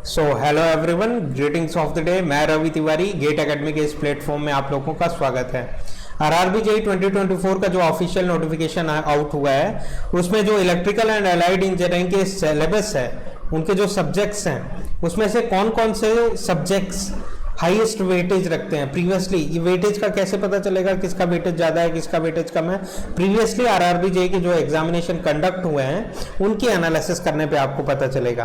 So hello everyone, greetings of the day. मैं Ravi Tiwari, gate academy के इस प्लेटफॉर्म में आप लोगों का स्वागत है। आरआरबी जेईई 2024 का जो ऑफिशियल नोटिफिकेशन आउट हुआ है उसमें जो इलेक्ट्रिकल एंड अलाइड इंजीनियरिंग के सिलेबस है, उनके जो सब्जेक्ट्स हैं उसमें से कौन कौन से सब्जेक्ट्स हाईएस्ट वेटेज रखते हैं। प्रीवियसली ये वेटेज का कैसे पता चलेगा किसका वेटेज ज़्यादा है किसका वेटेज कम है। प्रीवियसली आरआरबी जेईई के जो एग्जामिनेशन कंडक्ट हुए हैं उनकी एनालिसिस करने पे आपको पता चलेगा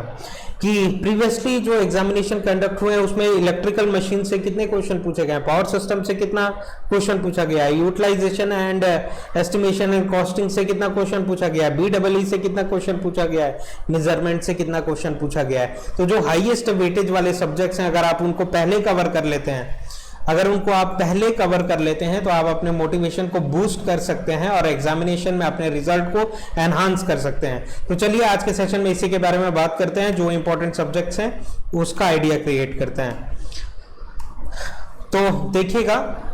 कि प्रीवियसली जो एग्जामिनेशन कंडक्ट हुए हैं उसमें इलेक्ट्रिकल मशीन से कितने क्वेश्चन पूछे गए हैं, पावर सिस्टम से कितना क्वेश्चन पूछा गया है, utilisation and estimation and costing से कितना क्वेश्चन पूछा गया है, बीडब्ल्यूई से कितना क्वेश्चन पूछा गया है, मेजरमेंट से कितना क्वेश्चन पूछा गया है। तो जो हाईएस्ट वेटेज वाले सब्जेक्ट्स हैं अगर आप उनको पहले कवर कर लेते हैं, अगर उनको आप पहले कवर कर लेते हैं तो आप अपने मोटिवेशन को बूस्ट कर सकते हैं और एग्जामिनेशन में अपने रिजल्ट को एनहांस कर सकते हैं। तो चलिए आज के सेशन में इसी के बारे में बात करते हैं, जो इंपॉर्टेंट सब्जेक्ट्स हैं उसका आइडिया क्रिएट करते हैं। तो देखिएगा,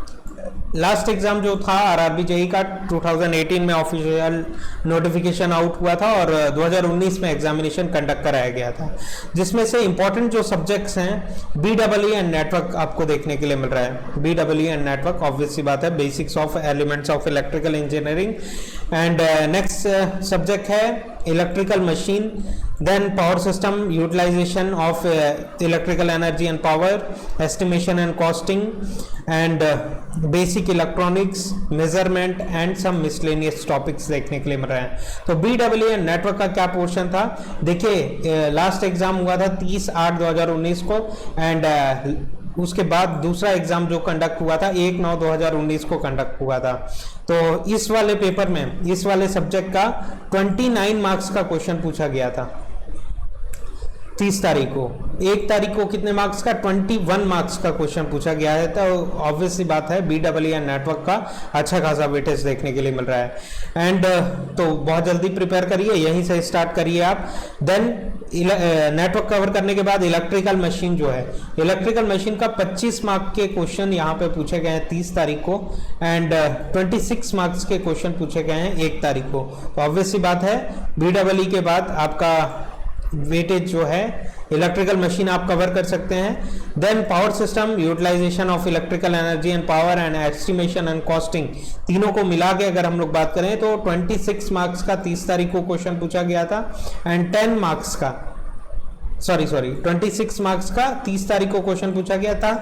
लास्ट एग्जाम जो था आरआरबी जेईई का 2018 में ऑफिशियल नोटिफिकेशन आउट हुआ था और 2019 में एग्जामिनेशन कंडक्ट कराया गया था, जिसमें से इंपॉर्टेंट जो सब्जेक्ट्स हैं बीडब्ल्यूई एंड नेटवर्क आपको देखने के लिए मिल रहा है। बीडब्ल्यूई एंड नेटवर्क ऑब्वियस सी बात है, basics of elements of electrical engineering. And next subject है electrical machine, then power system, utilization of electrical energy and power, estimation and costing, and basic electronics, measurement and some miscellaneous topics देखने के लिए मिल रहे हैं। तो BW and network का क्या portion था देखिए, लास्ट एग्जाम हुआ था 30/8/2019 को एंड उसके बाद दूसरा एग्जाम जो कंडक्ट हुआ था 1/9/2019 को कंडक्ट हुआ था। तो इस वाले पेपर में इस वाले सब्जेक्ट का 29 मार्क्स का क्वेश्चन पूछा गया था 30 तारीख को। 1 तारीख को कितने मार्क्स का 21 मार्क्स का क्वेश्चन पूछा गया है। तो ऑब्वियसली बात है बीडब्ल्यू एंड नेटवर्क का अच्छा खासा वेटेज देखने के लिए मिल रहा है। एंड तो बहुत जल्दी प्रिपेयर करिए, यहीं से स्टार्ट करिए आप। देन नेटवर्क कवर करने के बाद इलेक्ट्रिकल मशीन जो है, इलेक्ट्रिकल मशीन का 25 मार्क्स के क्वेश्चन यहाँ पे पूछे गए हैं 30 तारीख को एंड 26 मार्क्स के क्वेश्चन पूछे गए हैं 1 तारीख को। तो ऑब्वियसली बात है बीडब्ल्यू के बाद आपका वेटेज जो है इलेक्ट्रिकल मशीन आप कवर कर सकते हैं। Then power system, utilisation of electrical energy and power and estimation and costing, तीनों को मिला के अगर हम लोग बात करें तो 26 मार्क्स का 30 तारीख को क्वेश्चन पूछा गया था एंड 10 मार्क्स का 26 मार्क्स का 30 तारीख को क्वेश्चन पूछा गया था,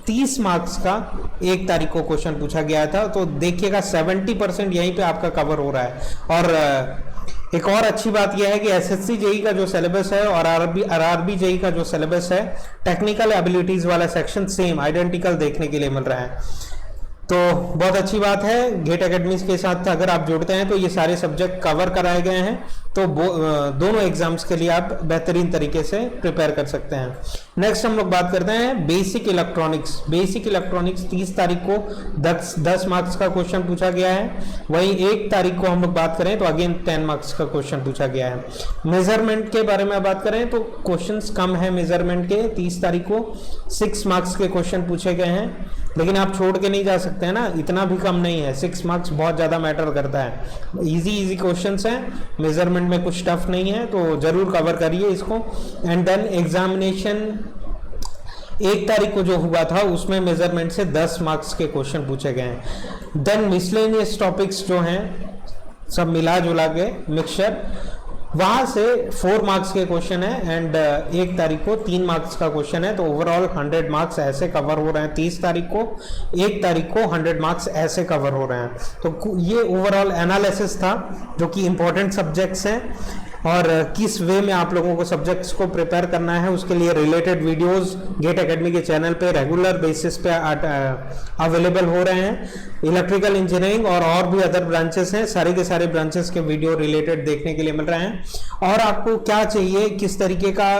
30 मार्क्स का 1 तारीख को क्वेश्चन पूछा गया था। तो देखिएगा 70% यहीं पे आपका कवर हो रहा है। और एक और अच्छी बात यह है कि एसएससी जेईई का जो सिलेबस है और आरआरबी जेईई का जो सिलेबस है, टेक्निकल एबिलिटीज वाला सेक्शन सेम आइडेंटिकल देखने के लिए मिल रहा है। तो बहुत अच्छी बात है, गेट एकेडमी के साथ अगर आप जुड़ते हैं तो ये सारे सब्जेक्ट कवर कराए गए हैं, तो दोनों एग्जाम्स के लिए आप बेहतरीन तरीके से प्रिपेयर कर सकते हैं। नेक्स्ट हम लोग बात करते हैं बेसिक इलेक्ट्रॉनिक्स। बेसिक इलेक्ट्रॉनिक्स 30 तारीख को 10 मार्क्स का क्वेश्चन पूछा गया है। वहीं 1 तारीख को हम लोग बात करें तो अगेन 10 मार्क्स का क्वेश्चन पूछा गया है। मेजरमेंट के बारे में बात करें तो क्वेश्चंस कम है मेजरमेंट के। 30 तारीख को 6 मार्क्स के क्वेश्चन पूछे गए हैं, लेकिन आप छोड़ के नहीं जा सकते हैं ना, इतना भी कम नहीं है। 6 मार्क्स बहुत ज़्यादा मैटर करता है। इजी क्वेश्चंस हैं, मेजरमेंट में कुछ टफ नहीं है, तो जरूर कवर करिए इसको। एंड देन एग्जामिनेशन 1 तारीख को जो हुआ था उसमें मेजरमेंट से 10 मार्क्स के क्वेश्चन पूछे गए हैं। देन मिसलेनियस टॉपिक्स जो हैं सब मिला जुला के मिक्सचर, वहां से 4 मार्क्स के क्वेश्चन है एंड 1 तारीख को 3 मार्क्स का क्वेश्चन है। तो ओवरऑल 100 मार्क्स ऐसे कवर हो रहे हैं 30 तारीख को, 1 तारीख को 100 मार्क्स ऐसे कवर हो रहे हैं। तो ये ओवरऑल एनालिसिस था जो कि इंपॉर्टेंट सब्जेक्ट्स हैं और किस वे में आप लोगों को सब्जेक्ट्स को प्रिपेयर करना है उसके लिए रिलेटेड वीडियोस गेट एकेडमी के चैनल पे रेगुलर बेसिस पे अवेलेबल हो रहे हैं। इलेक्ट्रिकल इंजीनियरिंग और भी अदर ब्रांचेस हैं, सारे के सारे ब्रांचेस के वीडियो रिलेटेड देखने के लिए मिल रहे हैं। और आपको क्या चाहिए, किस तरीके का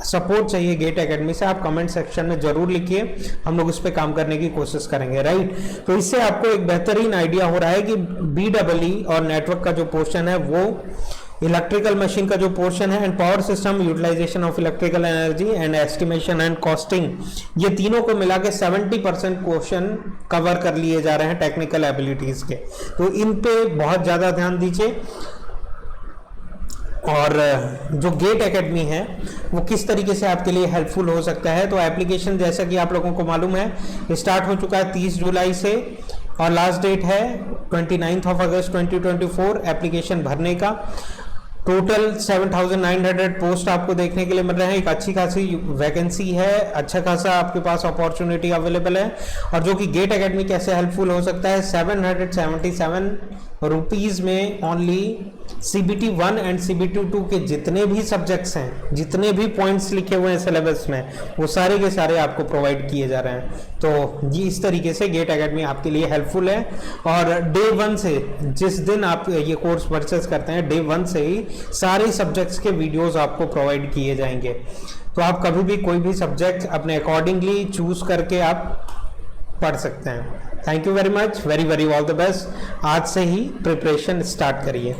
सपोर्ट चाहिए गेट एकेडमी से, आप कमेंट सेक्शन में जरूर लिखिए, हम लोग उस पर काम करने की कोशिश करेंगे। राइट, तो इससे आपको एक बेहतरीन आइडिया हो रहा है कि बीडब्ल्यू और नेटवर्क का जो पोर्शन है वो, इलेक्ट्रिकल मशीन का जो पोर्शन है and power system, utilisation of electrical energy and estimation and costing, ये तीनों को मिला के 70% क्वेश्चन कवर कर लिए जा रहे हैं टेक्निकल एबिलिटीज के। तो इन पे बहुत ज्यादा ध्यान दीजिए। और जो गेट एकेडमी है वो किस तरीके से आपके लिए हेल्पफुल हो सकता है। तो एप्लीकेशन जैसा कि आप लोगों को मालूम है स्टार्ट हो चुका है 30 जुलाई से और लास्ट डेट है 29 अगस्त 2024 एप्लीकेशन भरने का। टोटल 7,900 पोस्ट आपको देखने के लिए मिल रहे हैं। एक अच्छी खासी वैकेंसी है, अच्छा खासा आपके पास अपॉर्चुनिटी अवेलेबल है। और जो कि गेट एकेडमी कैसे हेल्पफुल हो सकता है, 777 रुपीज़ में ओनली CBT 1 एंड CBT 2 के जितने भी सब्जेक्ट्स हैं, जितने भी पॉइंट्स लिखे हुए हैं सिलेबस में, वो सारे के सारे आपको प्रोवाइड किए जा रहे हैं। तो ये इस तरीके से गेट एकेडमी आपके लिए हेल्पफुल है। और डे 1 से, जिस दिन आप ये कोर्स परचेस करते हैं, डे 1 से ही सारे सब्जेक्ट्स के वीडियोस आपको प्रोवाइड किए जाएंगे। तो आप कभी भी कोई भी सब्जेक्ट अपने अकॉर्डिंगली चूज करके आप पढ़ सकते हैं। Thank you very much, very very all the best. आज से ही प्रिपरेशन स्टार्ट करिए।